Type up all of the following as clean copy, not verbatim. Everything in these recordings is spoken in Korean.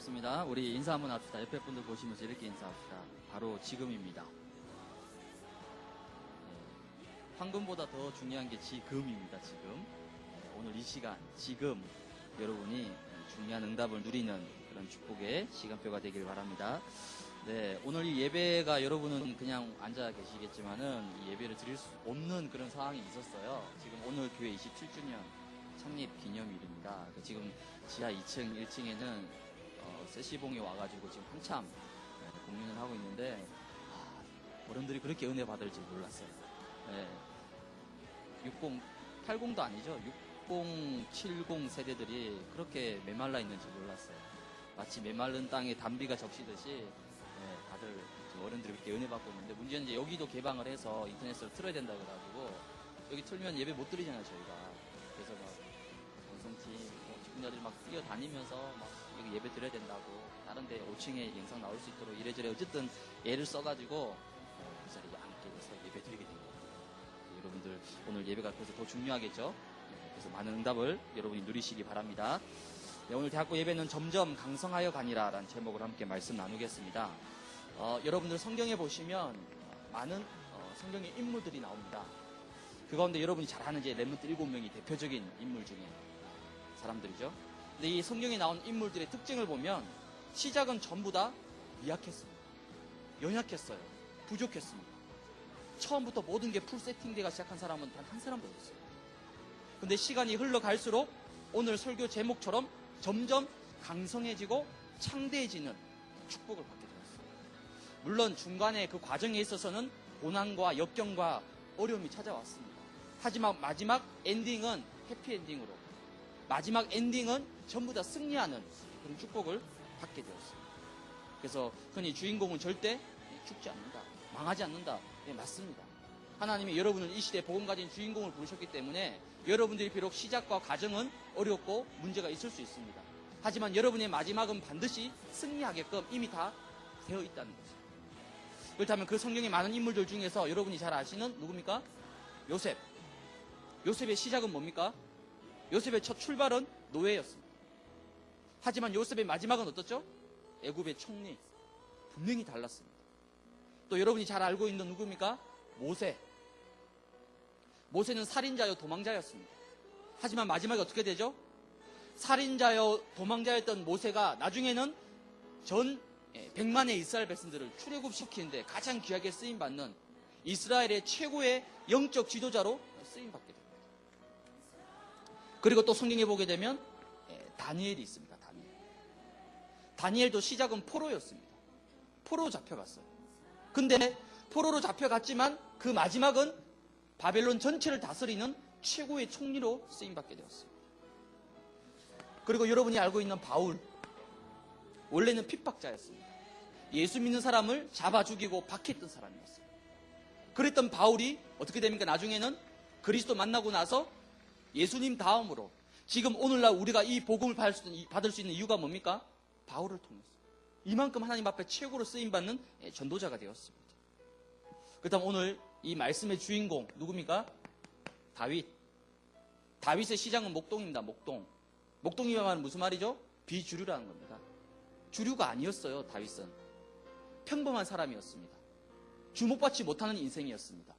반갑습니다. 우리 인사 한번 합시다. 옆에 분들 보시면서 이렇게 인사합시다. 바로 지금입니다. 황금보다 더 중요한 게 지금입니다. 지금. 오늘 이 시간, 지금 여러분이 중요한 응답을 누리는 그런 축복의 시간표가 되길 바랍니다. 네, 오늘 이 예배가 여러분은 그냥 앉아 계시겠지만은 이 예배를 드릴 수 없는 그런 상황이 있었어요. 지금 오늘 교회 27주년 창립 기념일입니다. 지금 지하 2층, 1층에는 세시봉이 와가지고 지금 한참 공연을 하고 있는데 어른들이 그렇게 은혜 받을 줄 몰랐어요. 네. 60, 80도 아니죠. 60, 70 세대들이 그렇게 메말라 있는지 몰랐어요. 마치 메마른 땅에 담비가 적시듯이 다들 어른들이 그렇게 은혜 받고 있는데, 문제는 이제 여기도 개방을 해서 인터넷으로 틀어야 된다 그래가지고 여기 틀면 예배 못 드리잖아요, 저희가. 그래서 막 원성팀 직분자들이 막 뛰어다니면서 막 여기 예배 드려야 된다고, 다른 데 5층에 영상 나올 수 있도록 이래저래 어쨌든 애를 써가지고 그 자리에 앉게 돼서 예배 드리게 된 거예요. 여러분들 오늘 예배가 그래서 더 중요하겠죠. 그래서 많은 응답을 여러분이 누리시기 바랍니다. 네, 오늘 대학교 예배는 점점 강성하여 가니라 라는 제목으로 함께 말씀 나누겠습니다. 여러분들 성경에 보시면 많은 성경의 인물들이 나옵니다. 그 가운데 여러분이 잘 아는 이제 렘넌트 7명이 대표적인 인물 중에 사람들이죠. 근데 이 성경에 나온 인물들의 특징을 보면 시작은 전부 다 미약했습니다. 연약했어요. 부족했습니다. 처음부터 모든 게 풀 세팅되가 시작한 사람은 단 한 사람도 없어요. 근데 시간이 흘러갈수록 오늘 설교 제목처럼 점점 강성해지고 창대해지는 축복을 받게 되었어요. 물론 중간에 그 과정에 있어서는 고난과 역경과 어려움이 찾아왔습니다. 하지만 마지막 엔딩은 해피엔딩으로, 마지막 엔딩은 전부 다 승리하는 그런 축복을 받게 되었습니다. 그래서 흔히 주인공은 절대 죽지 않는다, 망하지 않는다. 네, 맞습니다. 하나님이 여러분을 이 시대에 복음 가진 주인공을 부르셨기 때문에 여러분들이 비록 시작과 과정은 어렵고 문제가 있을 수 있습니다. 하지만 여러분의 마지막은 반드시 승리하게끔 이미 다 되어 있다는 거죠. 그렇다면 그 성경의 많은 인물들 중에서 여러분이 잘 아시는 누굽니까? 요셉. 요셉의 시작은 뭡니까? 요셉의 첫 출발은 노예였습니다. 하지만 요셉의 마지막은 어떻죠? 애굽의 총리. 분명히 달랐습니다. 또 여러분이 잘 알고 있는 누굽니까? 모세. 모세는 살인자여 도망자였습니다. 하지만 마지막에 어떻게 되죠? 살인자여 도망자였던 모세가 나중에는 전 100만의 이스라엘 백성들을 출애굽시키는데 가장 귀하게 쓰임받는 이스라엘의 최고의 영적 지도자로 쓰임받게 됩니다. 그리고 또 성경에 보게 되면 다니엘이 있습니다. 다니엘도 시작은 포로였습니다. 포로로 잡혀갔어요. 근데 포로로 잡혀갔지만 그 마지막은 바벨론 전체를 다스리는 최고의 총리로 쓰임받게 되었습니다. 그리고 여러분이 알고 있는 바울, 원래는 핍박자였습니다. 예수 믿는 사람을 잡아 죽이고 박해했던 사람이었어요. 그랬던 바울이 어떻게 됩니까? 나중에는 그리스도 만나고 나서 예수님 다음으로 지금 오늘날 우리가 이 복음을 받을 수 있는 이유가 뭡니까? 바울을 통해서 이만큼 하나님 앞에 최고로 쓰임받는 전도자가 되었습니다. 그렇다면 오늘 이 말씀의 주인공 누굽니까? 다윗. 다윗의 시작은 목동입니다. 목동이란 말은 무슨 말이죠? 비주류라는 겁니다. 주류가 아니었어요. 다윗은 평범한 사람이었습니다. 주목받지 못하는 인생이었습니다.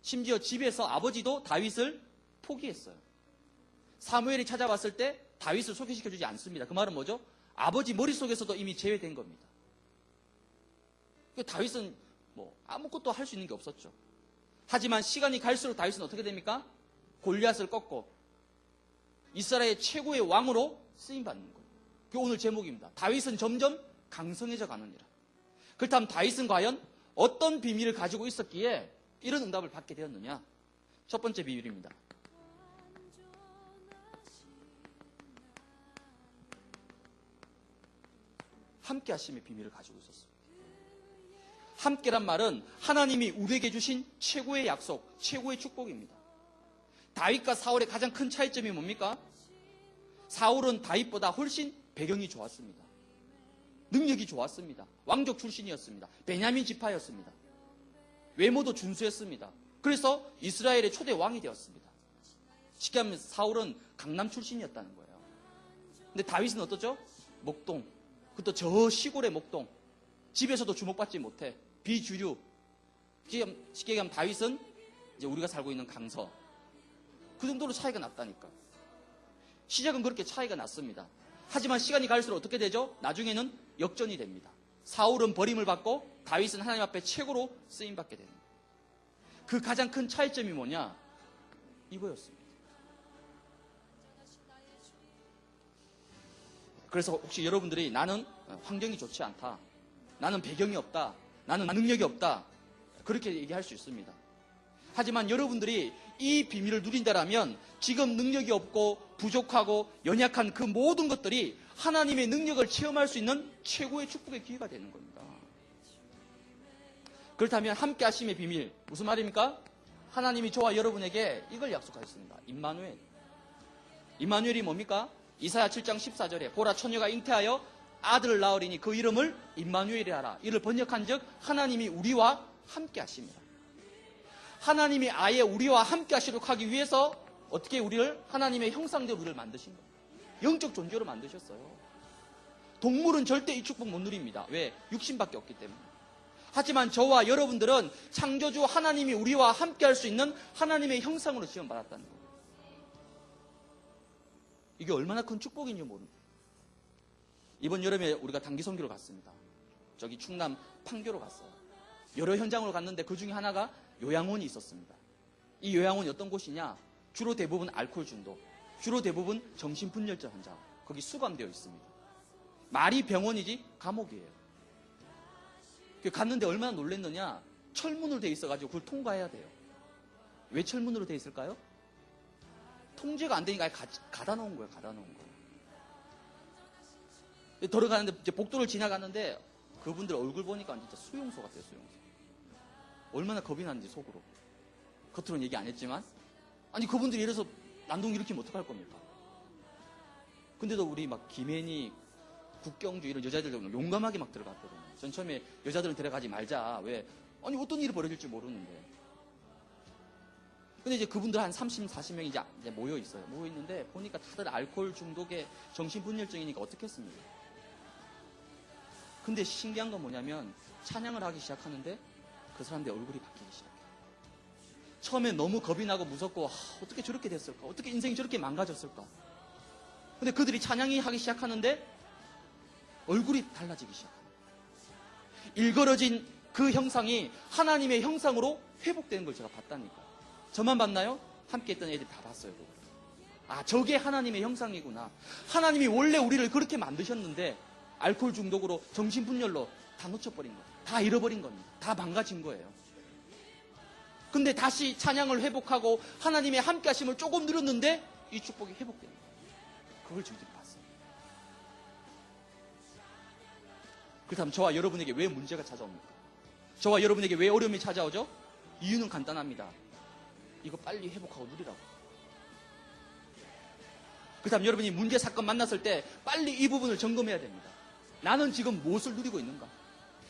심지어 집에서 아버지도 다윗을 포기했어요. 사무엘이 찾아왔을 때 다윗을 소개시켜주지 않습니다. 그 말은 뭐죠? 아버지 머릿속에서도 이미 제외된 겁니다. 다윗은 아무것도 할 수 있는 게 없었죠. 하지만 시간이 갈수록 다윗은 어떻게 됩니까? 골리앗을 꺾고 이스라엘의 최고의 왕으로 쓰임받는 거예요. 그게 오늘 제목입니다. 다윗은 점점 강성해져 가느니라. 그렇다면 다윗은 과연 어떤 비밀을 가지고 있었기에 이런 응답을 받게 되었느냐? 첫 번째 비밀입니다. 함께 하심의 비밀을 가지고 있었어요. 함께란 말은 하나님이 우리에게 주신 최고의 약속, 최고의 축복입니다. 다윗과 사울의 가장 큰 차이점이 뭡니까? 사울은 다윗보다 훨씬 배경이 좋았습니다. 능력이 좋았습니다. 왕족 출신이었습니다. 베냐민 지파였습니다. 외모도 준수했습니다. 그래서 이스라엘의 초대 왕이 되었습니다. 쉽게 하면 사울은 강남 출신이었다는 거예요. 근데 다윗은 어떠죠? 목동. 그것도 저 시골의 목동. 집에서도 주목받지 못해. 비주류. 쉽게 얘기하면 다윗은 이제 우리가 살고 있는 강서. 그 정도로 차이가 났다니까. 시작은 그렇게 차이가 났습니다. 하지만 시간이 갈수록 어떻게 되죠? 나중에는 역전이 됩니다. 사울은 버림을 받고 다윗은 하나님 앞에 최고로 쓰임받게 됩니다. 그 가장 큰 차이점이 뭐냐? 이거였습니다. 그래서 혹시 여러분들이 나는 환경이 좋지 않다. 나는 배경이 없다. 나는 능력이 없다. 그렇게 얘기할 수 있습니다. 하지만 여러분들이 이 비밀을 누린다라면 지금 능력이 없고 부족하고 연약한 그 모든 것들이 하나님의 능력을 체험할 수 있는 최고의 축복의 기회가 되는 겁니다. 그렇다면 함께 하심의 비밀, 무슨 말입니까? 하나님이 저와 여러분에게 이걸 약속하셨습니다. 임마누엘. 임마누엘이 뭡니까? 이사야 7장 14절에 보라 처녀가 잉태하여 아들을 낳으리니 그 이름을 임마누엘이라 하라. 이를 번역한 즉 하나님이 우리와 함께 하십니다. 하나님이 아예 우리와 함께 하시도록 하기 위해서 어떻게 우리를 하나님의 형상대로 우리를 만드신 거예요. 영적 존재로 만드셨어요. 동물은 절대 이 축복 못 누립니다. 왜? 육신밖에 없기 때문에. 하지만 저와 여러분들은 창조주 하나님이 우리와 함께 할 수 있는 하나님의 형상으로 지원받았다는 거예요. 이게 얼마나 큰 축복인지 모릅니다. 이번 여름에 우리가 단기 선교를 갔습니다. 저기 충남 판교로 갔어요. 여러 현장으로 갔는데 그 중에 하나가 요양원이 있었습니다. 이 요양원이 어떤 곳이냐? 주로 대부분 알코올 중독, 주로 대부분 정신분열증 환자, 거기 수감되어 있습니다. 말이 병원이지 감옥이에요. 갔는데 얼마나 놀랐느냐? 철문으로 되어 있어가지고 그걸 통과해야 돼요. 왜 철문으로 되어 있을까요? 통제가 안 되니까 가다 놓은 거예요. 가다 놓은 거예요. 들어가는데 이제 복도를 지나가는데 그분들 얼굴 보니까 진짜 수용소 같아요. 수용소. 얼마나 겁이 나는지 속으로. 겉으로는 얘기 안 했지만 아니 그분들이 이래서 난동 일으키면 어떡할 겁니까? 근데도 우리 막 김혜니, 국경주 이런 여자들 용감하게 막 들어갔거든요. 전 처음에 여자들은 들어가지 말자. 왜? 아니 어떤 일이 벌어질지 모르는데. 근데 이제 그분들 한 30, 40명이 이제 모여 있어요. 모여 있는데 보니까 다들 알코올 중독에 정신분열증이니까 어떻겠습니까? 근데 신기한 건 뭐냐면 찬양을 하기 시작하는데 그 사람들 얼굴이 바뀌기 시작해요. 처음에 너무 겁이 나고 무섭고 어떻게 저렇게 됐을까? 어떻게 인생이 저렇게 망가졌을까? 근데 그들이 찬양이 하기 시작하는데 얼굴이 달라지기 시작합니다. 일그러진 그 형상이 하나님의 형상으로 회복되는 걸 제가 봤다니까. 저만 봤나요? 함께 했던 애들이 다 봤어요. 그걸. 아, 저게 하나님의 형상이구나. 하나님이 원래 우리를 그렇게 만드셨는데 알코올 중독으로 정신분열로 다 놓쳐버린 거예요. 다 잃어버린 겁니다. 다 망가진 거예요. 근데 다시 찬양을 회복하고 하나님의 함께 하심을 조금 누렸는데 이 축복이 회복됩니다. 그걸 직접 봤어요. 그렇다면 저와 여러분에게 왜 문제가 찾아옵니까? 저와 여러분에게 왜 어려움이 찾아오죠? 이유는 간단합니다. 이거 빨리 회복하고 누리라고. 그렇다면 여러분이 문제 사건 만났을 때 빨리 이 부분을 점검해야 됩니다. 나는 지금 무엇을 누리고 있는가?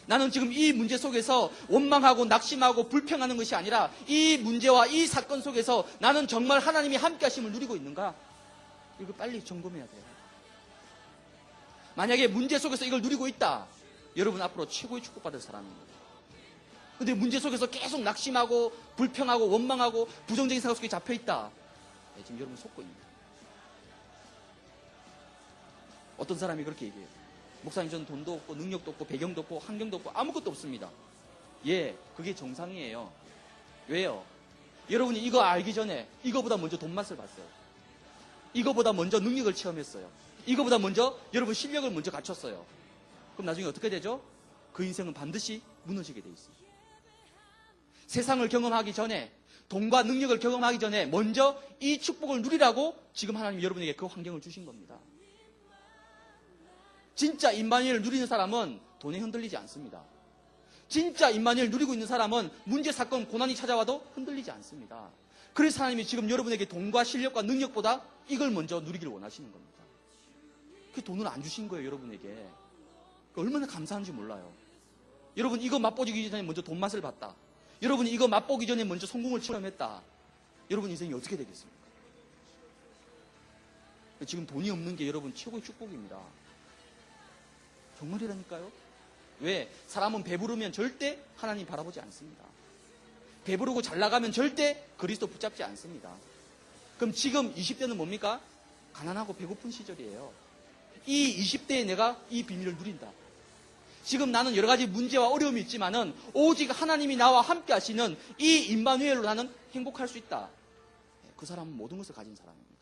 나는 지금 이 문제 속에서 원망하고 낙심하고 불평하는 것이 아니라 이 문제와 이 사건 속에서 나는 정말 하나님이 함께 하심을 누리고 있는가? 이걸 빨리 점검해야 돼요. 만약에 문제 속에서 이걸 누리고 있다. 여러분 앞으로 최고의 축복받을 사람입니다. 근데 문제 속에서 계속 낙심하고 불평하고 원망하고 부정적인 생각 속에 잡혀있다. 네, 지금 여러분 속고 있습니다. 어떤 사람이 그렇게 얘기해요. 목사님 저는 돈도 없고 능력도 없고 배경도 없고 환경도 없고 아무것도 없습니다. 예, 그게 정상이에요. 왜요? 여러분이 이거 알기 전에 이거보다 먼저 돈 맛을 봤어요. 이거보다 먼저 능력을 체험했어요. 이거보다 먼저 여러분 실력을 먼저 갖췄어요. 그럼 나중에 어떻게 되죠? 그 인생은 반드시 무너지게 돼 있어요. 세상을 경험하기 전에 돈과 능력을 경험하기 전에 먼저 이 축복을 누리라고 지금 하나님 여러분에게 그 환경을 주신 겁니다. 진짜 임마누엘을 누리는 사람은 돈에 흔들리지 않습니다. 진짜 임마누엘을 누리고 있는 사람은 문제, 사건, 고난이 찾아와도 흔들리지 않습니다. 그래서 하나님이 지금 여러분에게 돈과 실력과 능력보다 이걸 먼저 누리기를 원하시는 겁니다. 그 돈을 안 주신 거예요, 여러분에게. 얼마나 감사한지 몰라요. 여러분 이거 맛보기 전에 먼저 돈 맛을 봤다. 여러분이 이거 맛보기 전에 먼저 성공을 체험했다. 여러분 인생이 어떻게 되겠습니까? 지금 돈이 없는 게 여러분 최고의 축복입니다. 정말이라니까요. 왜? 사람은 배부르면 절대 하나님 바라보지 않습니다. 배부르고 잘 나가면 절대 그리스도 붙잡지 않습니다. 그럼 지금 20대는 뭡니까? 가난하고 배고픈 시절이에요. 이 20대에 내가 이 비밀을 누린다. 지금 나는 여러 가지 문제와 어려움이 있지만은 오직 하나님이 나와 함께 하시는 이 임마누엘로 나는 행복할 수 있다. 그 사람은 모든 것을 가진 사람입니다.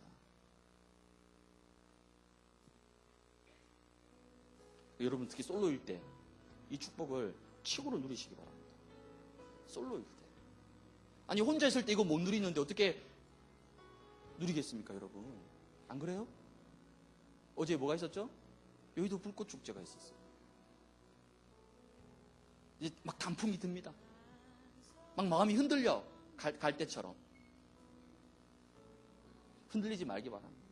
여러분 특히 솔로일 때 이 축복을 최고로 누리시기 바랍니다. 솔로일 때. 아니 혼자 있을 때 이거 못 누리는데 어떻게 누리겠습니까, 여러분? 안 그래요? 어제 뭐가 있었죠? 여의도 불꽃 축제가 있었어요. 이제 막 단풍이 듭니다. 막 마음이 흔들려. 갈 때처럼. 흔들리지 말기 바랍니다.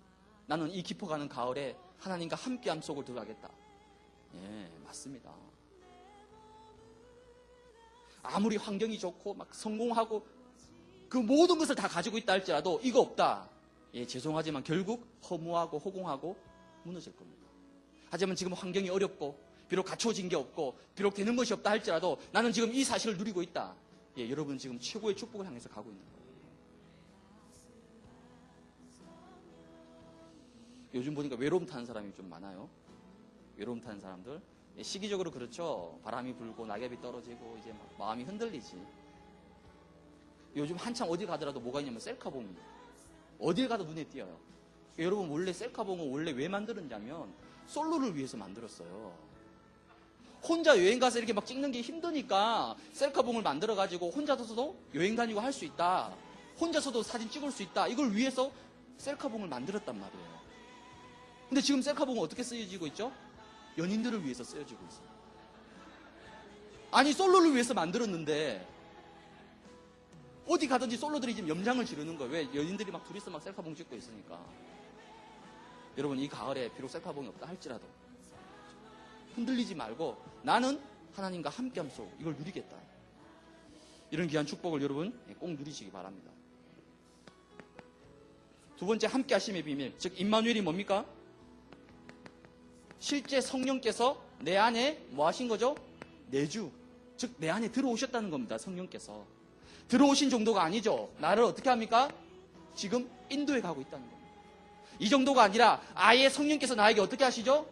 나는 이 깊어가는 가을에 하나님과 함께함 속을 들어가겠다. 예, 맞습니다. 아무리 환경이 좋고 막 성공하고 그 모든 것을 다 가지고 있다 할지라도 이거 없다. 예, 죄송하지만 결국 허무하고 허공하고 무너질 겁니다. 하지만 지금 환경이 어렵고 비록 갖춰진 게 없고 비록 되는 것이 없다 할지라도 나는 지금 이 사실을 누리고 있다. 예, 여러분 지금 최고의 축복을 향해서 가고 있는 거예요. 요즘 보니까 외로움 타는 사람이 좀 많아요. 외로움 타는 사람들. 예, 시기적으로 그렇죠. 바람이 불고 낙엽이 떨어지고 이제 막 마음이 흔들리지. 요즘 한참 어디 가더라도 뭐가 있냐면 셀카봉이. 어딜 가도 눈에 띄어요. 여러분 원래 셀카봉은 원래 왜 만들었냐면 솔로를 위해서 만들었어요. 혼자 여행 가서 이렇게 막 찍는 게 힘드니까 셀카봉을 만들어가지고 혼자서도 여행 다니고 할 수 있다. 혼자서도 사진 찍을 수 있다. 이걸 위해서 셀카봉을 만들었단 말이에요. 근데 지금 셀카봉은 어떻게 쓰여지고 있죠? 연인들을 위해서 쓰여지고 있어요. 아니 솔로를 위해서 만들었는데 어디 가든지 솔로들이 지금 염장을 지르는 거예요. 왜? 연인들이 막 둘이서 막 셀카봉 찍고 있으니까. 여러분 이 가을에 비록 셀카봉이 없다 할지라도 흔들리지 말고 나는 하나님과 함께함 속 이걸 누리겠다. 이런 귀한 축복을 여러분 꼭 누리시기 바랍니다. 두 번째 함께 하심의 비밀, 즉 임마누엘이 뭡니까? 실제 성령께서 내 안에 뭐 하신 거죠? 내주, 즉 내 안에 들어오셨다는 겁니다. 성령께서 들어오신 정도가 아니죠. 나를 어떻게 합니까? 지금 인도에 가고 있다는 겁니다. 이 정도가 아니라 아예 성령께서 나에게 어떻게 하시죠?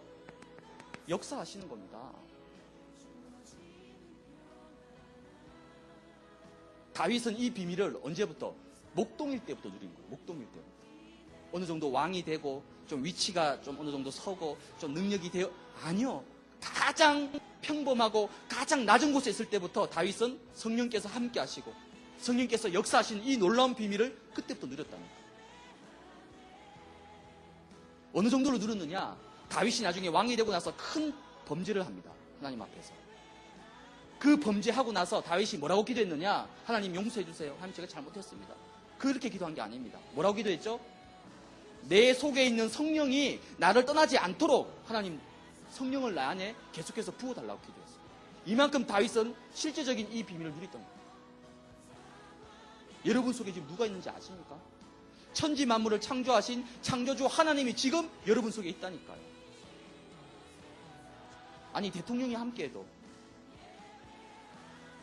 역사하시는 겁니다. 다윗은 이 비밀을 언제부터? 목동일 때부터 누린 거예요. 목동일 때부터. 어느 정도 왕이 되고 좀 위치가 좀 어느 정도 서고 좀 능력이 되어 아니요. 가장 평범하고 가장 낮은 곳에 있을 때부터 다윗은 성령께서 함께 하시고 성령께서 역사하신 이 놀라운 비밀을 그때부터 누렸답니다. 어느 정도로 누렸느냐? 다윗이 나중에 왕이 되고 나서 큰 범죄를 합니다. 하나님 앞에서. 그 범죄하고 나서 다윗이 뭐라고 기도했느냐? 하나님 용서해 주세요. 하나님 제가 잘못했습니다. 그렇게 기도한 게 아닙니다. 뭐라고 기도했죠? 내 속에 있는 성령이 나를 떠나지 않도록 하나님 성령을 나 안에 계속해서 부어달라고 기도했어요. 이만큼 다윗은 실제적인 이 비밀을 누렸던 거예요. 여러분 속에 지금 누가 있는지 아십니까? 천지 만물을 창조하신 창조주 하나님이 지금 여러분 속에 있다니까요. 아니 대통령이 함께해도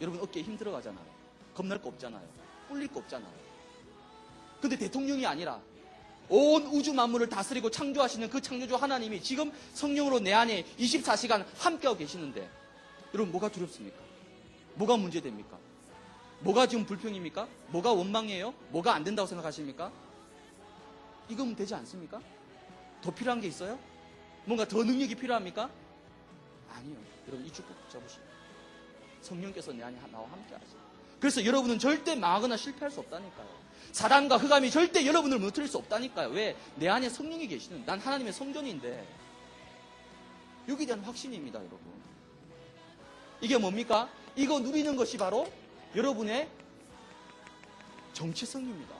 여러분 어깨에 힘들어 가잖아요. 겁날 거 없잖아요. 꿀릴 거 없잖아요. 근데 대통령이 아니라 온 우주 만물을 다스리고 창조하시는 그 창조주 하나님이 지금 성령으로 내 안에 24시간 함께하고 계시는데 여러분 뭐가 두렵습니까? 뭐가 문제됩니까? 뭐가 지금 불평입니까? 뭐가 원망이에요? 뭐가 안 된다고 생각하십니까? 이거면 되지 않습니까? 더 필요한 게 있어요? 뭔가 더 능력이 필요합니까? 아니요. 여러분 이 축복 붙잡으시고 성령께서 내 안에 나와 함께 하세요. 그래서 여러분은 절대 망하거나 실패할 수 없다니까요. 사단과 흑암이 절대 여러분을 무너뜨릴 수 없다니까요. 왜? 내 안에 성령이 계시는, 난 하나님의 성전인데 여기에 대한 확신입니다, 여러분. 이게 뭡니까? 이거 누리는 것이 바로 여러분의 정체성입니다.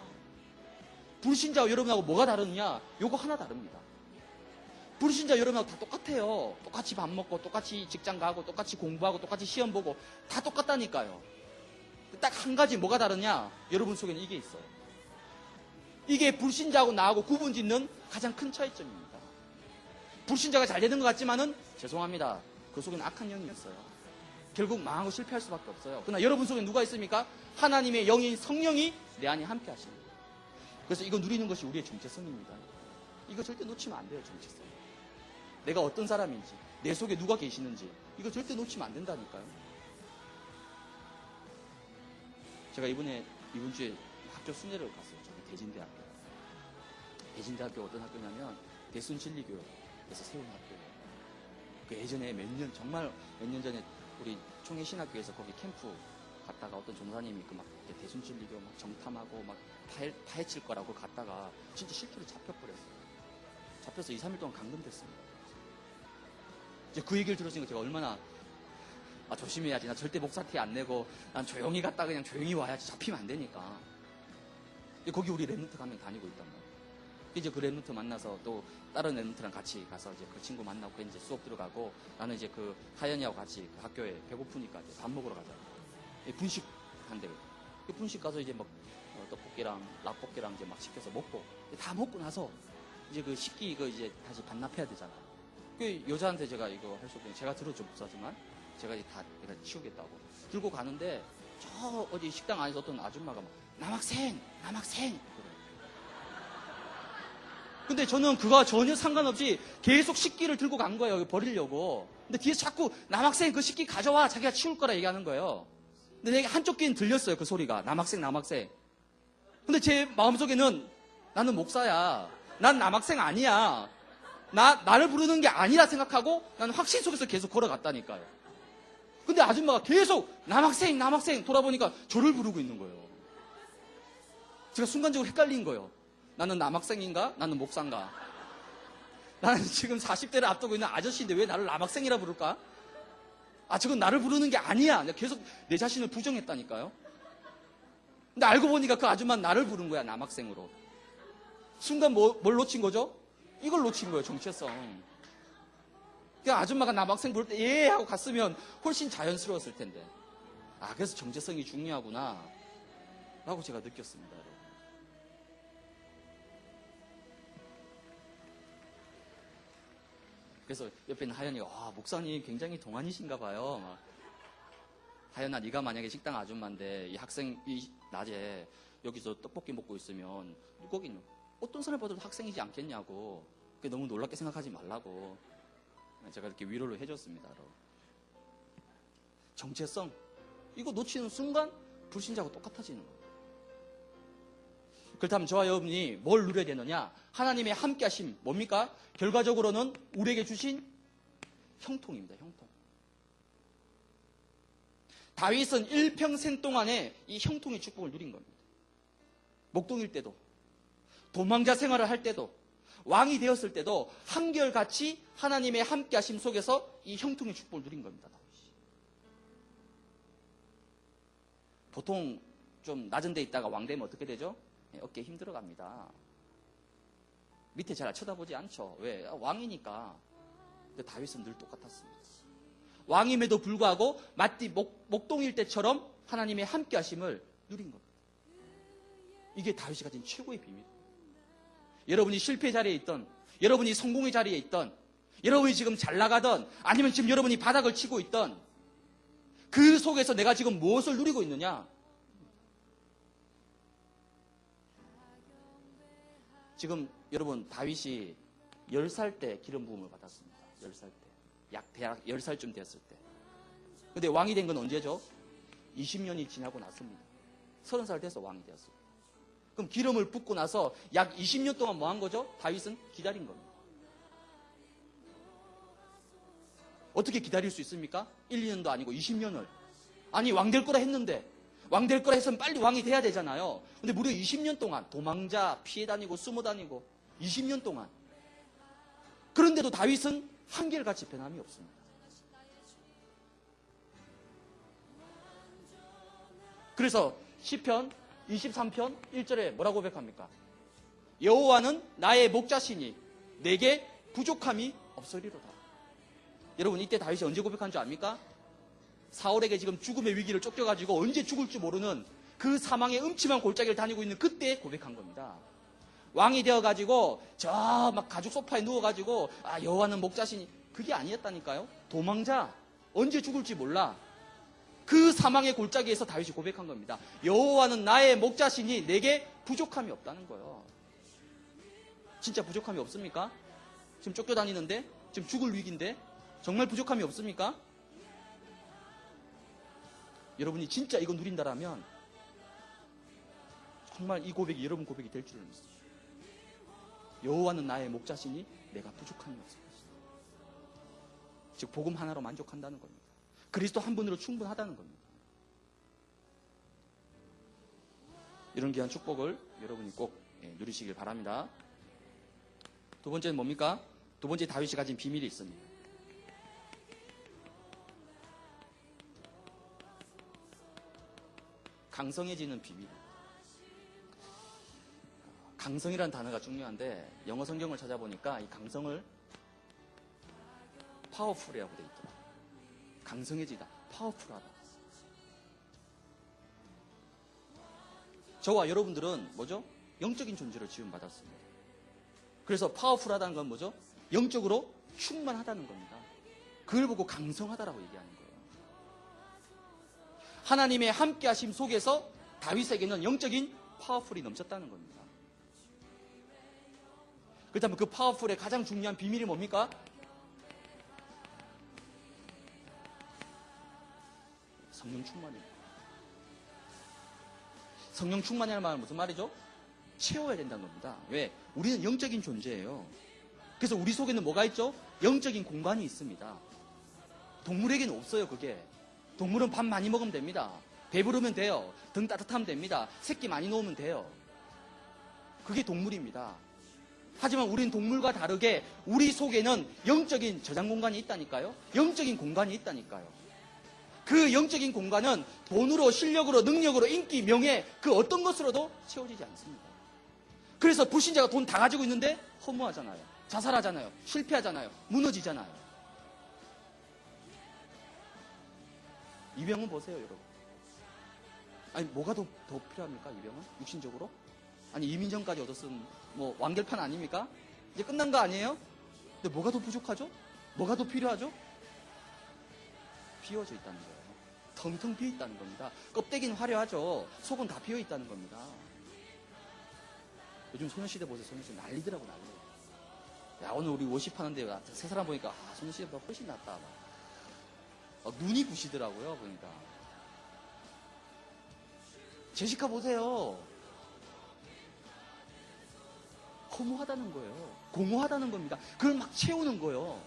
불신자와 여러분하고 뭐가 다르느냐? 요거 하나 다릅니다. 불신자 여러분하고 다 똑같아요. 똑같이 밥 먹고 똑같이 직장 가고 똑같이 공부하고 똑같이 시험 보고 다 똑같다니까요. 딱 한 가지 뭐가 다르냐? 여러분 속에는 이게 있어요. 이게 불신자하고 나하고 구분짓는 가장 큰 차이점입니다. 불신자가 잘 되는 것 같지만은 죄송합니다. 그 속에는 악한 영이 있어요. 결국 망하고 실패할 수밖에 없어요. 그러나 여러분 속에 누가 있습니까? 하나님의 영인 성령이 내 안에 함께 하십니다. 그래서 이거 누리는 것이 우리의 정체성입니다. 이거 절대 놓치면 안 돼요. 정체성. 내가 어떤 사람인지, 내 속에 누가 계시는지 이거 절대 놓치면 안 된다니까요. 제가 이번 주에 학교 순회를 갔어요. 저기 대진대학교. 대진대학교 어떤 학교냐면 대순진리교에서 세운 학교예요. 그 예전에 정말 몇 년 전에 우리 총회신학교에서 거기 캠프 갔다가 어떤 전사님이 막 대순진리교 막 정탐하고 막 파헤칠 거라고 갔다가 진짜 실제로 잡혀버렸어요. 잡혀서 2, 3일 동안 감금됐습니다. 이제 그 얘기를 들었으니까 제가 얼마나 조심해야지. 나 절대 목사티 안 내고 난 조용히 갔다 그냥 조용히 와야지. 잡히면 안 되니까. 거기 우리 랩런트 가면 다니고 있단 말이에요. 이제 그 랩런트 만나서 또 다른 랩런트랑 같이 가서 이제 그 친구 만나고 이제 수업 들어가고 나는 이제 그 하연이하고 같이 그 학교에 배고프니까 이제 밥 먹으러 가자. 분식 한대. 분식 가서 이제 막 떡볶이랑 락볶이랑 이제 막 시켜서 먹고 다 먹고 나서 이제 그 식기 이거 이제 다시 반납해야 되잖아. 그 여자한테 제가 이거 할 수 없으니 제가 들어줘 못하지만 제가 이제 다 내가 치우겠다고 들고 가는데 저 어디 식당 안에서 어떤 아줌마가 막 남학생 근데 저는 그거와 전혀 상관없이 계속 식기를 들고 간 거예요. 버리려고. 근데 뒤에서 자꾸 남학생 그 식기 가져와 자기가 치울 거라 얘기하는 거예요. 근데 내가 한쪽 귀는 들렸어요. 그 소리가 남학생 근데 제 마음속에는 나는 목사야. 난 남학생 아니야. 나를 부르는 게 아니라 생각하고 나는 확신 속에서 계속 걸어갔다니까요. 근데 아줌마가 계속 남학생 돌아보니까 저를 부르고 있는 거예요. 제가 순간적으로 헷갈린 거예요. 나는 남학생인가? 나는 목사인가? 나는 지금 40대를 앞두고 있는 아저씨인데 왜 나를 남학생이라 부를까? 저건 나를 부르는 게 아니야. 내가 계속 내 자신을 부정했다니까요. 근데 알고 보니까 그 아줌마는 나를 부른 거야. 남학생으로. 순간 뭘 놓친 거죠? 이걸 놓친 거예요. 정체성. 그냥 아줌마가 남학생 부를 때 예 하고 갔으면 훨씬 자연스러웠을 텐데. 그래서 정체성이 중요하구나 라고 제가 느꼈습니다. 여러분. 그래서 옆에 있는 하연이가 목사님 굉장히 동안이신가 봐요. 하연아, 네가 만약에 식당 아줌마인데 이 학생이 낮에 여기서 떡볶이 먹고 있으면 거기는 어떤 사람 봐도 학생이지 않겠냐고. 너무 놀랍게 생각하지 말라고 제가 이렇게 위로를 해줬습니다. 정체성 이거 놓치는 순간 불신자하고 똑같아지는 거예요. 그렇다면 저와 여러분이 뭘 누려야 되느냐? 하나님의 함께하심 뭡니까? 결과적으로는 우리에게 주신 형통입니다. 형통. 다윗은 일평생 동안에 이 형통의 축복을 누린 겁니다. 목동일 때도 도망자 생활을 할 때도 왕이 되었을 때도 한결같이 하나님의 함께하심 속에서 이 형통의 축복을 누린 겁니다. 다윗이. 보통 좀 낮은 데 있다가 왕 되면 어떻게 되죠? 어깨 힘들어갑니다. 밑에 잘 쳐다보지 않죠. 왜? 왕이니까. 근데 다윗은 늘 똑같았습니다. 왕임에도 불구하고 마치 목동일 때처럼 하나님의 함께하심을 누린 겁니다. 이게 다윗이 가진 최고의 비밀. 여러분이 실패 자리에 있던, 여러분이 성공의 자리에 있던, 여러분이 지금 잘 나가던, 아니면 지금 여러분이 바닥을 치고 있던 그 속에서 내가 지금 무엇을 누리고 있느냐? 지금 여러분 다윗이 10살 때 기름 부음을 받았습니다. 10살 때. 약 대략 10살쯤 되었을 때. 근데 왕이 된 건 언제죠? 20년이 지나고 났습니다. 30살 돼서 왕이 되었습니다. 그럼 기름을 붓고 나서 약 20년 동안 뭐 한 거죠? 다윗은 기다린 겁니다. 어떻게 기다릴 수 있습니까? 1, 2년도 아니고 20년을. 아니 왕 될 거라 했는데 왕 될 거라 했으면 빨리 왕이 돼야 되잖아요. 근데 무려 20년 동안 도망자, 피해 다니고 숨어 다니고 20년 동안. 그런데도 다윗은 한결같이 변함이 없습니다. 그래서 시편 23편 1절에 뭐라고 고백합니까? 여호와는 나의 목자시니 내게 부족함이 없으리로다. 여러분 이때 다윗이 언제 고백한 줄 압니까? 사울에게 지금 죽음의 위기를 쫓겨가지고 언제 죽을지 모르는 그 사망의 음침한 골짜기를 다니고 있는 그때 고백한 겁니다. 왕이 되어가지고 저 막 가죽 소파에 누워가지고 여호와는 목자시니 그게 아니었다니까요. 도망자, 언제 죽을지 몰라. 그 사망의 골짜기에서 다윗이 고백한 겁니다. 여호와는 나의 목자시니 내게 부족함이 없다는 거예요. 진짜 부족함이 없습니까? 지금 쫓겨다니는데? 지금 죽을 위기인데? 정말 부족함이 없습니까? 여러분이 진짜 이거 누린다라면 정말 이 고백이 여러분 고백이 될 줄을 믿습니다. 여호와는 나의 목자시니 내가 부족함이 없을 것이다. 즉 복음 하나로 만족한다는 겁니다. 그리스도 한 분으로 충분하다는 겁니다. 이런 귀한 축복을 여러분이 꼭 누리시길 바랍니다. 두 번째는 뭡니까? 두 번째 다윗이 가진 비밀이 있습니다. 강성해지는 비밀. 강성이라는 단어가 중요한데 영어 성경을 찾아보니까 이 강성을 파워풀이라고 돼 있더라고요. 강성해지다, 파워풀하다. 저와 여러분들은 뭐죠? 영적인 존재로 지음받았습니다. 그래서 파워풀하다는 건 뭐죠? 영적으로 충만하다는 겁니다. 그걸 보고 강성하다라고 얘기하는 거예요. 하나님의 함께하심 속에서 다윗에게는 영적인 파워풀이 넘쳤다는 겁니다. 그렇다면 그 파워풀의 가장 중요한 비밀이 뭡니까? 성령 충만입니다. 성령 충만이라는 말은 무슨 말이죠? 채워야 된다는 겁니다. 왜? 우리는 영적인 존재예요. 그래서 우리 속에는 뭐가 있죠? 영적인 공간이 있습니다. 동물에게는 없어요, 그게. 동물은 밥 많이 먹으면 됩니다. 배부르면 돼요. 등 따뜻하면 됩니다. 새끼 많이 놓으면 돼요. 그게 동물입니다. 하지만 우린 동물과 다르게 우리 속에는 영적인 저장 공간이 있다니까요. 영적인 공간이 있다니까요. 그 영적인 공간은 돈으로, 실력으로, 능력으로, 인기, 명예 그 어떤 것으로도 채워지지 않습니다. 그래서 불신자가 돈 다 가지고 있는데 허무하잖아요. 자살하잖아요. 실패하잖아요. 무너지잖아요. 이병헌 보세요, 여러분. 아니 뭐가 더 필요합니까? 이병헌? 육신적으로? 아니 이민정까지 얻었으면 뭐 완결판 아닙니까? 이제 끝난 거 아니에요? 근데 뭐가 더 부족하죠? 뭐가 더 필요하죠? 비워져 있다는 거예요. 텅텅 비어 있다는 겁니다. 껍데기는 화려하죠. 속은 다 비어 있다는 겁니다. 요즘 소녀시대 보세요. 소녀시대 난리더라고, 난리. 야, 오늘 우리 워십 하는데 세 사람 보니까 소녀시대보다 훨씬 낫다. 눈이 부시더라고요. 그러니까 제시카 보세요. 허무하다는 거예요. 공허하다는 겁니다. 그걸 막 채우는 거예요.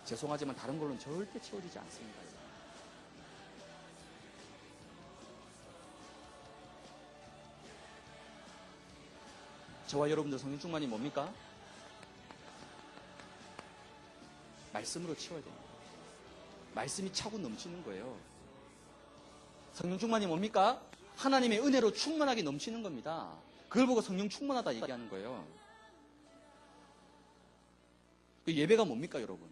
죄송하지만 다른 걸로는 절대 채워지지 않습니다. 저와 여러분들 성령 충만이 뭡니까? 말씀으로 채워야 됩니다. 말씀이 차고 넘치는 거예요. 성령 충만이 뭡니까? 하나님의 은혜로 충만하게 넘치는 겁니다. 그걸 보고 성령 충만하다 얘기하는 거예요. 예배가 뭡니까, 여러분?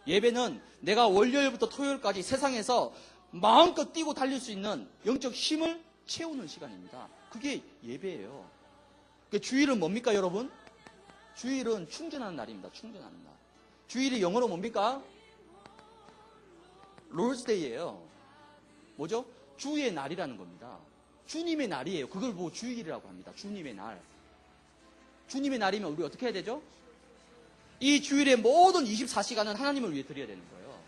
예배는 내가 월요일부터 토요일까지 세상에서 마음껏 뛰고 달릴 수 있는 영적 힘을 채우는 시간입니다. 그게 예배예요. 주일은 뭡니까, 여러분? 주일은 충전하는 날입니다. 충전하는 날. 주일이 영어로 뭡니까? 롤스데이예요. 뭐죠? 주의 날이라는 겁니다. 주님의 날이에요. 그걸 보고 주일이라고 합니다. 주님의 날. 주님의 날이면 우리 어떻게 해야 되죠? 이 주일의 모든 24시간은 하나님을 위해 드려야 되는 거예요.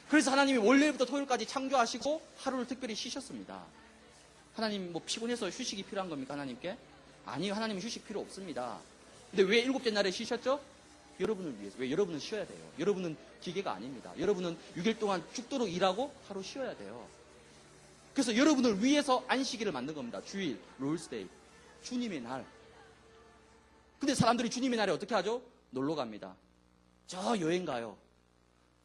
그래서 하나님이 월요일부터 토요일까지 창조하시고 하루를 특별히 쉬셨습니다. 하나님 뭐 피곤해서 휴식이 필요한 겁니까, 하나님께? 아니요, 하나님은 휴식 필요 없습니다. 근데 왜 일곱째 날에 쉬셨죠? 여러분을 위해서. 왜? 여러분은 쉬어야 돼요. 여러분은 기계가 아닙니다. 여러분은 6일 동안 죽도록 일하고 하루 쉬어야 돼요. 그래서 여러분을 위해서 안식일을 만든 겁니다. 주일, 롤스데이, 주님의 날. 근데 사람들이 주님의 날에 어떻게 하죠? 놀러 갑니다. 저 여행 가요.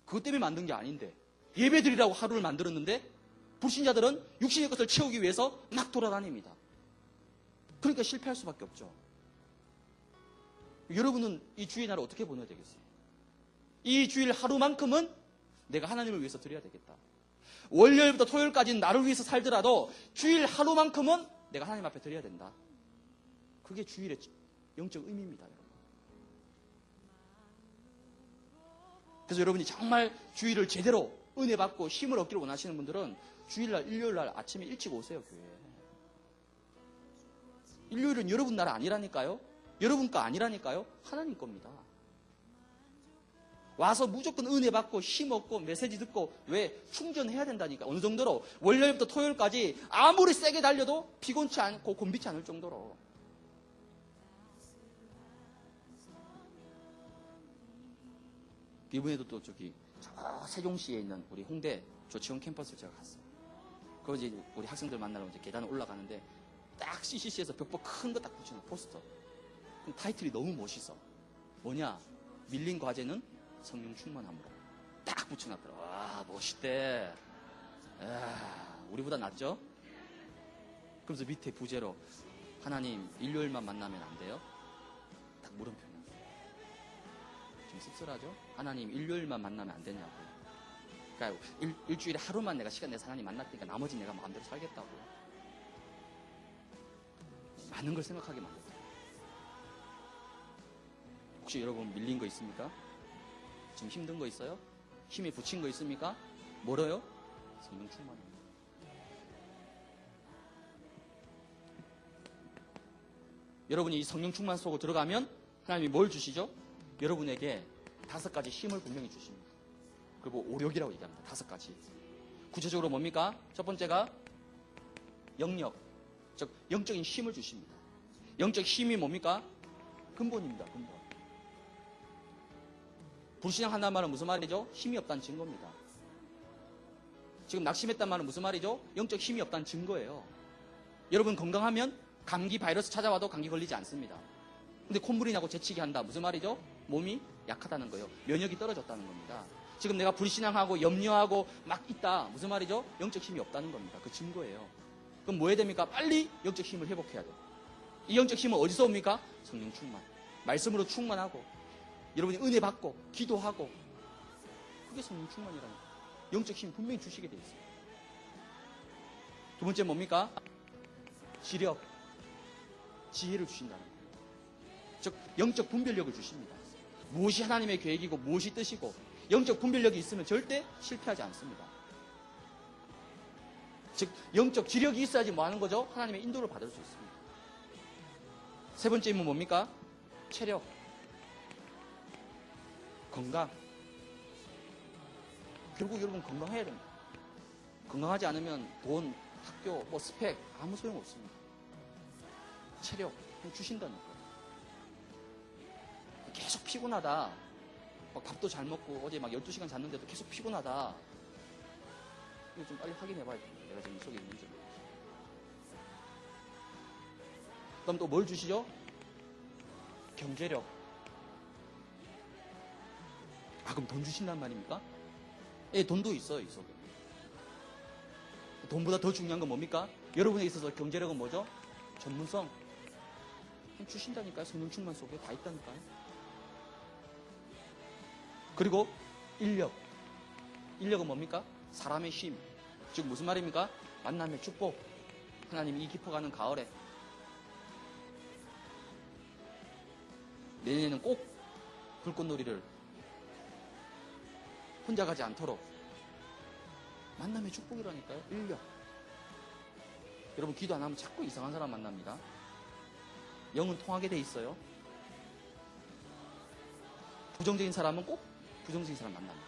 그것 때문에 만든 게 아닌데. 예배 드리라고 하루를 만들었는데 불신자들은 육신의 것을 채우기 위해서 막 돌아다닙니다. 그러니까 실패할 수밖에 없죠. 여러분은 이 주일 날을 어떻게 보내야 되겠어요? 이 주일 하루만큼은 내가 하나님을 위해서 드려야 되겠다. 월요일부터 토요일까지는 나를 위해서 살더라도 주일 하루만큼은 내가 하나님 앞에 드려야 된다. 그게 주일의 영적 의미입니다, 여러분. 그래서 여러분이 정말 주일을 제대로 은혜 받고 힘을 얻기를 원하시는 분들은 주일날, 일요일날 아침에 일찍 오세요, 교회에. 일요일은 여러분 날 아니라니까요. 여러분 거 아니라니까요. 하나님 겁니다. 와서 무조건 은혜 받고 힘 얻고 메시지 듣고 왜 충전해야 된다니까. 어느 정도로 월요일부터 토요일까지 아무리 세게 달려도 피곤치 않고 곤비치 않을 정도로. 이번에도 또 저기 세종시에 있는 우리 홍대 조치원 캠퍼스를 제가 갔어요. 거기 이제 우리 학생들 만나러 이제 계단을 올라가는데 딱 CCC에서 벽보 큰 거 딱 붙여놓은 포스터. 타이틀이 너무 멋있어. 뭐냐? 밀린 과제는 성령 충만함으로. 딱 붙여놨더라. 와, 멋있대. 우리보다 낫죠? 그러면서 밑에 부제로 하나님 일요일만 만나면 안 돼요? 딱 물음표냐. 좀 씁쓸하죠? 하나님 일요일만 만나면 안 되냐고. 그러니까 일주일에 하루만 내가 시간 내서 하나님 만났으니까 나머지 내가 마음대로 살겠다고. 많은 걸 생각하게 만들어요. 혹시 여러분 밀린 거 있습니까? 지금 힘든 거 있어요? 힘에 부친 거 있습니까? 뭐래요? 성령 충만합니다. 여러분이 이 성령 충만 속으로 들어가면 하나님이 뭘 주시죠? 여러분에게 5가지 힘을 분명히 주십니다. 그리고 오력이라고 얘기합니다. 5가지. 구체적으로 뭡니까? 첫 번째가 영력, 즉 영적인 힘을 주십니다. 영적 힘이 뭡니까? 근본입니다. 근본. 불신앙 한다는 말은 무슨 말이죠? 힘이 없다는 증거입니다. 지금 낙심했다는 말은 무슨 말이죠? 영적 힘이 없다는 증거예요. 여러분 건강하면 감기 바이러스 찾아와도 감기 걸리지 않습니다. 근데 콧물이 나고 재채기 한다. 무슨 말이죠? 몸이 약하다는 거예요. 면역이 떨어졌다는 겁니다. 지금 내가 불신앙하고 염려하고 막 있다. 무슨 말이죠? 영적 힘이 없다는 겁니다. 그 증거예요. 그럼 뭐 해야 됩니까? 빨리 영적 힘을 회복해야 돼요. 이 영적 힘은 어디서 옵니까? 성령 충만. 말씀으로 충만하고 여러분이 은혜 받고 기도하고 그게 성령 충만이라는 거예요. 영적 힘 분명히 주시게 돼 있어요. 두 번째 뭡니까? 지력, 지혜를 주신다는 거예요. 즉 영적 분별력을 주십니다. 무엇이 하나님의 계획이고 무엇이 뜻이고 영적 분별력이 있으면 절대 실패하지 않습니다. 즉 영적 지력이 있어야지 뭐 하는 거죠? 하나님의 인도를 받을 수 있습니다. 세 번째 임무 뭡니까? 체력, 건강. 결국 여러분 건강해야 됩니다. 건강하지 않으면 돈, 학교, 뭐 스펙 아무 소용 없습니다. 체력 주신다는 거예요. 계속 피곤하다. 막 밥도 잘 먹고 어제 막 12시간 잤는데도 계속 피곤하다. 이거 좀 빨리 확인해봐야 됩니다. 내가 지금 속에 있는지. 그럼 또 뭘 주시죠? 경제력. 그럼 돈 주신단 말입니까? 예, 돈도 있어요, 이 속에. 돈보다 더 중요한 건 뭡니까? 여러분에 있어서 경제력은 뭐죠? 전문성. 주신다니까요. 성령 충만 속에 다 있다니까요. 그리고 인력. 인력은 뭡니까? 사람의 힘. 즉 무슨 말입니까? 만남의 축복. 하나님이 이 깊어가는 가을에 내년에는 꼭 불꽃놀이를 혼자 가지 않도록 만남의 축복이라니까요. 인력. 여러분 기도 안 하면 자꾸 이상한 사람 만납니다. 영은 통하게 돼 있어요. 부정적인 사람은 꼭 부정적인 사람 만납니다.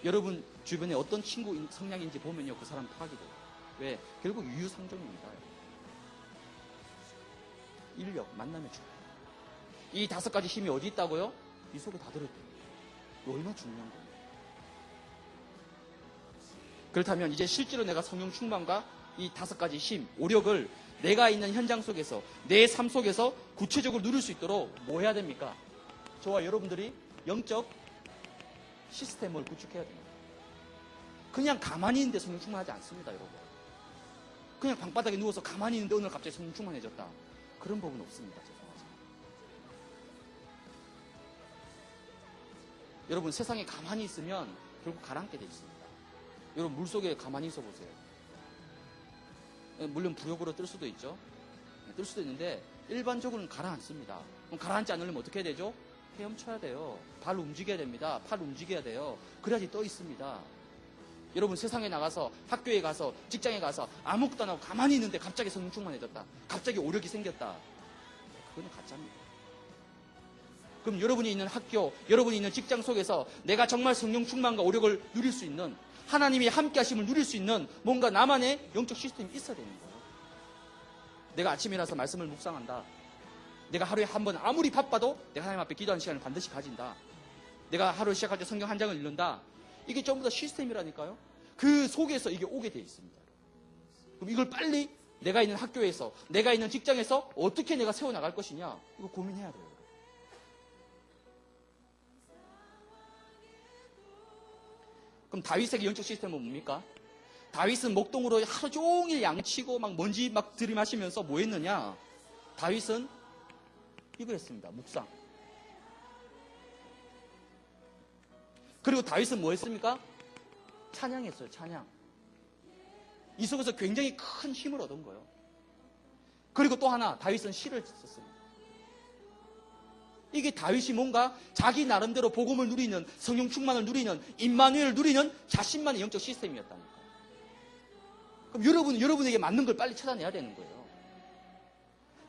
여러분 주변에 어떤 친구 성향인지 보면요. 그 사람 파악이 돼요. 왜? 결국 유유상종입니다. 인력, 만남의 축복. 이 5가지 힘이 어디 있다고요? 이 속에 다 들어있대요. 얼마나 중요한 겁니다. 그렇다면 이제 실제로 내가 성령 충만과 이 5가지 힘, 오력을 내가 있는 현장 속에서 내 삶 속에서 구체적으로 누릴 수 있도록 뭐 해야 됩니까? 저와 여러분들이 영적 시스템을 구축해야 됩니다. 그냥 가만히 있는데 성령 충만하지 않습니다, 여러분. 그냥 방바닥에 누워서 가만히 있는데 오늘 갑자기 성령 충만해졌다. 그런 법은 없습니다. 죄송하지만. 여러분 세상에 가만히 있으면 결국 가라앉게 돼 있습니다. 여러분 물속에 가만히 있어 보세요. 물론 부욕으로 뜰 수도 있죠. 뜰 수도 있는데 일반적으로는 가라앉습니다. 그럼 가라앉지 않으려면 어떻게 해야 되죠? 헤엄쳐야 돼요. 발 움직여야 됩니다. 팔 움직여야 돼요. 그래야지 떠 있습니다. 여러분 세상에 나가서 학교에 가서 직장에 가서 아무것도 안 하고 가만히 있는데 갑자기 성령 충만해졌다. 갑자기 오력이 생겼다. 그거는 가짜입니다. 그럼 여러분이 있는 학교, 여러분이 있는 직장 속에서 내가 정말 성령 충만과 오력을 누릴 수 있는, 하나님이 함께 하심을 누릴 수 있는 뭔가 나만의 영적 시스템이 있어야 되는 거예요. 내가 아침에 일어나서 말씀을 묵상한다. 내가 하루에 한 번 아무리 바빠도 내가 하나님 앞에 기도하는 시간을 반드시 가진다. 내가 하루 시작할 때 성경 한 장을 읽는다. 이게 전부 다 시스템이라니까요. 그 속에서 이게 오게 돼 있습니다. 그럼 이걸 빨리 내가 있는 학교에서, 내가 있는 직장에서 어떻게 내가 세워나갈 것이냐, 이거 고민해야 돼요. 그럼 다윗에게 영적 시스템은 뭡니까? 다윗은 목동으로 하루 종일 양치고 막 먼지 막 들이마시면서 뭐 했느냐? 다윗은 이거 했습니다. 묵상. 그리고 다윗은 뭐 했습니까? 찬양했어요. 찬양. 이 속에서 굉장히 큰 힘을 얻은 거예요. 그리고 또 하나, 다윗은 시를 썼습니다. 이게 다윗이 뭔가 자기 나름대로 복음을 누리는, 성령 충만을 누리는, 임마누엘을 누리는 자신만의 영적 시스템이었다니까요. 그럼 여러분에게 맞는 걸 빨리 찾아내야 되는 거예요.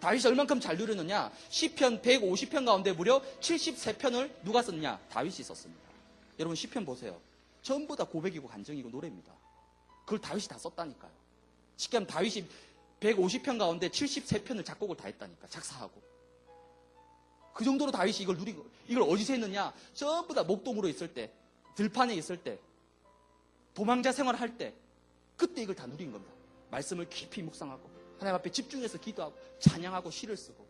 다윗이 얼만큼 잘 누렸느냐? 시편 150편 가운데 무려 73편을 누가 썼냐? 다윗이 썼습니다. 여러분 시편 보세요. 전부 다 고백이고 간증이고 노래입니다. 그걸 다윗이 다 썼다니까요. 쉽게 하면 다윗이 150편 가운데 73편을 작곡을 다 했다니까. 작사하고. 그 정도로 다윗이 이걸 누리고, 이걸 어디서 했느냐? 전부 다 목동으로 있을 때, 들판에 있을 때, 도망자 생활을 할 때, 그때 이걸 다 누린 겁니다. 말씀을 깊이 묵상하고, 하나님 앞에 집중해서 기도하고, 찬양하고, 시를 쓰고.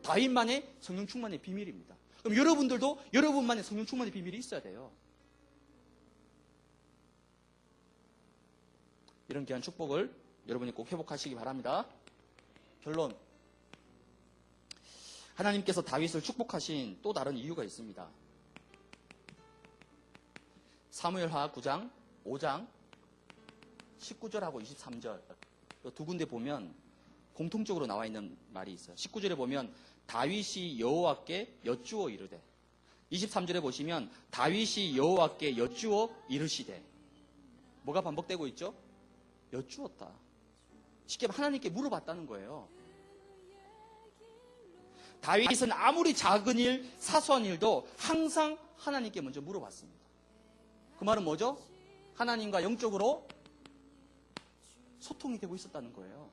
다윗만의 성령 충만의 비밀입니다. 그럼 여러분들도 여러분만의 성령 충만의 비밀이 있어야 돼요. 이런 귀한 축복을 여러분이 꼭 회복하시기 바랍니다. 결론. 하나님께서 다윗을 축복하신 또 다른 이유가 있습니다. 사무엘하 9장, 5장, 19절하고 23절 두 군데 보면 공통적으로 나와 있는 말이 있어요. 19절에 보면 다윗이 여호와께 여쭈어 이르되, 23절에 보시면 다윗이 여호와께 여쭈어 이르시되. 뭐가 반복되고 있죠? 여쭈었다. 쉽게 하나님께 물어봤다는 거예요. 다윗은 아무리 작은 일, 사소한 일도 항상 하나님께 먼저 물어봤습니다. 그 말은 뭐죠? 하나님과 영적으로 소통이 되고 있었다는 거예요.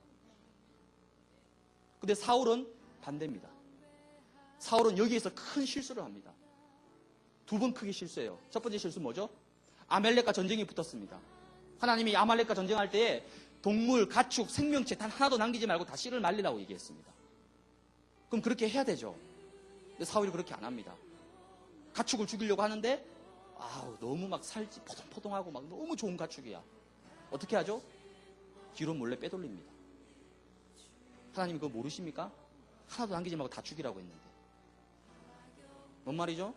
근데 사울은 반대입니다. 사울은 여기에서 큰 실수를 합니다. 두 번 크게 실수해요. 첫 번째 실수 뭐죠? 아말렉과 전쟁이 붙었습니다. 하나님이 아말렉과 전쟁할 때에 동물, 가축, 생명체 단 하나도 남기지 말고 다 씨를 말리라고 얘기했습니다. 그럼 그렇게 해야 되죠. 근데 사울이 그렇게 안 합니다. 가축을 죽이려고 하는데 너무 막 살지 포동포동하고 막 너무 좋은 가축이야. 어떻게 하죠? 뒤로 몰래 빼돌립니다. 하나님이 그거 모르십니까? 하나도 남기지 말고 다 죽이라고 했는데. 뭔 말이죠?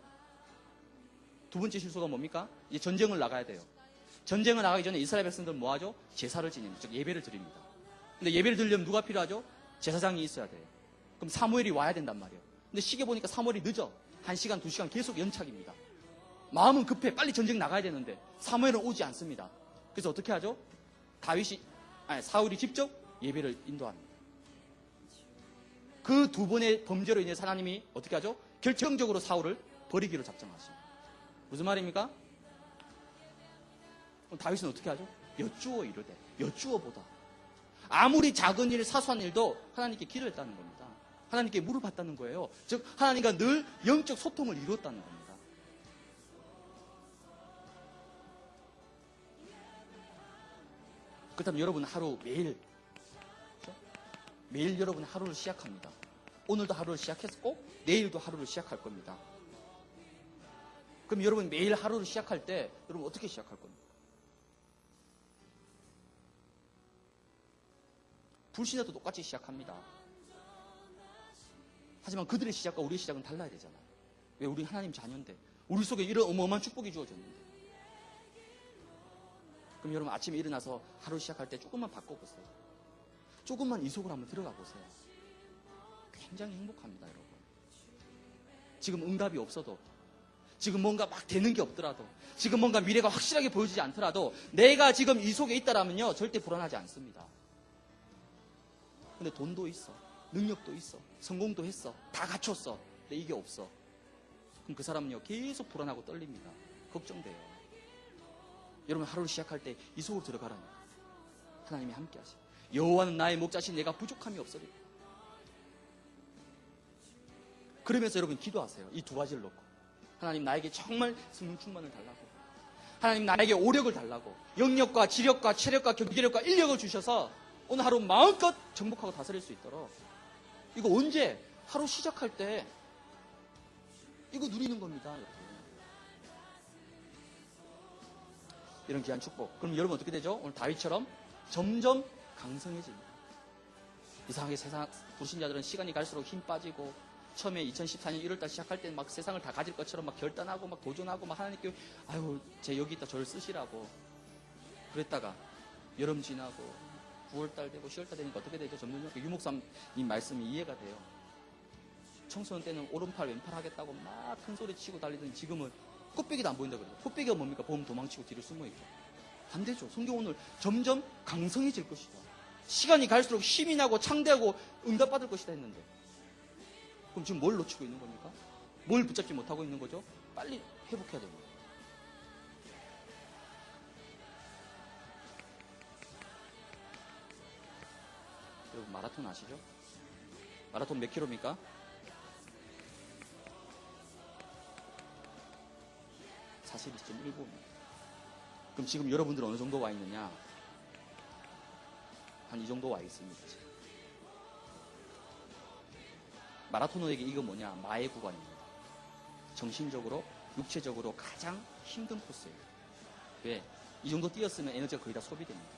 두 번째 실수가 뭡니까? 이제 전쟁을 나가야 돼요. 전쟁을 나가기 전에 이스라엘 백성들은 뭐 하죠? 제사를 지냅니다. 즉 예배를 드립니다. 근데 예배를 드리려면 누가 필요하죠? 제사장이 있어야 돼요. 그럼 사무엘이 와야 된단 말이에요. 근데 시계 보니까 사무엘이 늦어. 1시간, 2시간 계속 연착입니다. 마음은 급해. 빨리 전쟁 나가야 되는데 사무엘은 오지 않습니다. 그래서 어떻게 하죠? 사울이 직접 예배를 인도합니다. 그 두 번의 범죄로 인해서 하나님이 어떻게 하죠? 결정적으로 사울을 버리기로 작정하십니다. 무슨 말입니까? 그럼 다윗은 어떻게 하죠? 여쭈어 이르되, 여쭈어 보다. 아무리 작은 일, 사소한 일도 하나님께 기도했다는 겁니다. 하나님께 물어봤다는 거예요. 즉 하나님과 늘 영적 소통을 이루었다는 겁니다. 그렇다면 여러분 하루 매일 여러분 하루를 시작합니다. 오늘도 하루를 시작했고 내일도 하루를 시작할 겁니다. 그럼 여러분 매일 하루를 시작할 때 여러분 어떻게 시작할 겁니까? 불신자도 똑같이 시작합니다. 하지만 그들의 시작과 우리의 시작은 달라야 되잖아요. 왜? 우리 하나님 자녀인데, 우리 속에 이런 어마어마한 축복이 주어졌는데. 그럼 여러분 아침에 일어나서 하루 시작할 때 조금만 바꿔보세요. 조금만 이 속으로 한번 들어가 보세요. 굉장히 행복합니다, 여러분. 지금 응답이 없어도, 지금 뭔가 막 되는 게 없더라도, 지금 뭔가 미래가 확실하게 보여지지 않더라도 내가 지금 이 속에 있다라면요 절대 불안하지 않습니다. 근데 돈도 있어, 능력도 있어, 성공도 했어, 다 갖췄어. 근데 이게 없어. 그럼 그 사람은요 계속 불안하고 떨립니다. 걱정돼요. 여러분 하루를 시작할 때 이 속으로 들어가라니까. 하나님이 함께 하시고, 여호와는 나의 목자신 내가 부족함이 없으리라. 그러면서 여러분 기도하세요. 이 두 가지를 놓고, 하나님 나에게 정말 성령 충만을 달라고, 하나님 나에게 오력을 달라고, 영력과 지력과 체력과 경제력과 인력을 주셔서 오늘 하루 마음껏 정복하고 다스릴 수 있도록. 이거 언제? 하루 시작할 때 이거 누리는 겁니다. 여러분. 이런 귀한 축복. 그럼 여러분 어떻게 되죠? 오늘 다윗처럼 점점 강성해집니다. 이상하게 세상 불신자들은 시간이 갈수록 힘 빠지고, 처음에 2014년 1월달 시작할 때는 막 세상을 다 가질 것처럼 막 결단하고 막 도전하고 막 하나님께 아유 제 여기 있다 저를 쓰시라고 그랬다가 여름 지나고 9월달 되고 10월달 되니까 어떻게 되죠? 점점 유목사님 말씀이 이해가 돼요. 청소년 때는 오른팔 왼팔 하겠다고 막 큰 소리 치고 달리더니 지금은 꽃배기도 안 보인다 그래요. 꽃배기가 뭡니까? 보면 도망치고 뒤로 숨어있고. 반대죠. 성경 오늘 점점 강성해질 것이다. 시간이 갈수록 힘이 나고 창대하고 응답받을 것이다 했는데, 그럼 지금 뭘 놓치고 있는 겁니까? 뭘 붙잡지 못하고 있는 거죠? 빨리 회복해야 됩니다. 여러분 마라톤 아시죠? 마라톤 몇 킬로입니까? 42.195입니다. 그럼 지금 여러분들은 어느 정도 와 있느냐? 한 이 정도 와 있습니다. 마라토너에게 이거 뭐냐? 마의 구간입니다. 정신적으로, 육체적으로 가장 힘든 코스예요. 왜? 이 정도 뛰었으면 에너지가 거의 다 소비됩니다.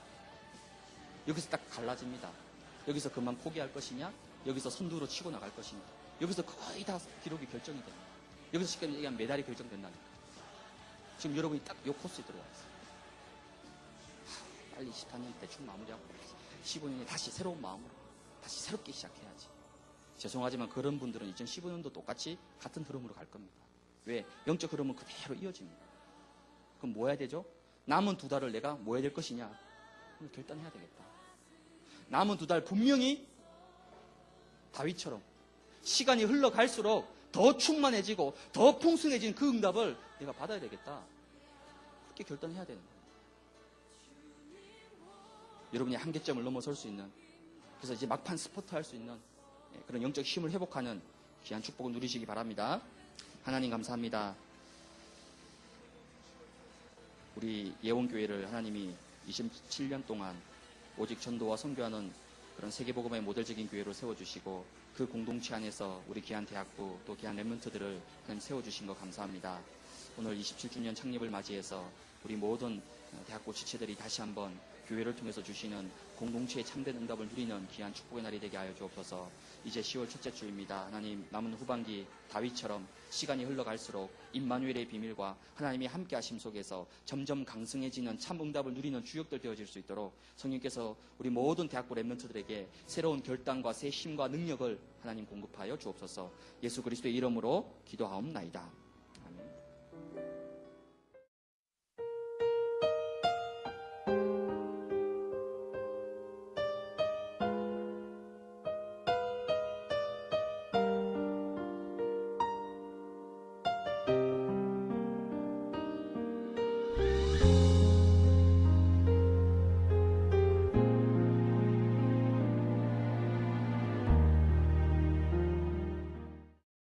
여기서 딱 갈라집니다. 여기서 그만 포기할 것이냐? 여기서 선두로 치고 나갈 것이냐? 여기서 거의 다 기록이 결정이 됩니다. 여기서 쉽게 얘기하면 메달이 결정된다니까. 지금 여러분이 딱 이 코스에 들어와 있어요. 빨리 24년 대충 마무리하고 15년에 다시 새로운 마음으로 다시 새롭게 시작해야지. 죄송하지만 그런 분들은 2015년도 똑같이 같은 흐름으로 갈 겁니다. 왜? 영적 흐름은 그대로 이어집니다. 그럼 뭐 해야 되죠? 남은 두 달을 내가 뭐 해야 될 것이냐? 오늘 결단해야 되겠다. 남은 두 달 분명히 다윗처럼 시간이 흘러갈수록 더 충만해지고 더 풍성해진 그 응답을 내가 받아야 되겠다. 그렇게 결단해야 되는 거예요. 여러분이 한계점을 넘어설 수 있는, 그래서 이제 막판 스포트 할 수 있는 그런 영적 힘을 회복하는 귀한 축복을 누리시기 바랍니다. 하나님 감사합니다. 우리 예원교회를 하나님이 27년 동안 오직 전도와 선교하는 그런 세계복음의 모델적인 교회로 세워주시고, 그 공동체 안에서 우리 귀한 대학부 또 귀한 랩런트들을 하나님 세워주신 거 감사합니다. 오늘 27주년 창립을 맞이해서 우리 모든 대학부 지체들이 다시 한번 교회를 통해서 주시는 공동체의 참된 응답을 누리는 귀한 축복의 날이 되게 하여 주옵소서. 이제 10월 첫째 주입니다. 하나님 남은 후반기 다윗처럼 시간이 흘러갈수록 임마누엘의 비밀과 하나님이 함께 하심 속에서 점점 강성해지는 참 응답을 누리는 주역들 되어질 수 있도록 성령께서 우리 모든 대학부 랩런트들에게 새로운 결단과 새 힘과 능력을 하나님 공급하여 주옵소서. 예수 그리스도의 이름으로 기도하옵나이다.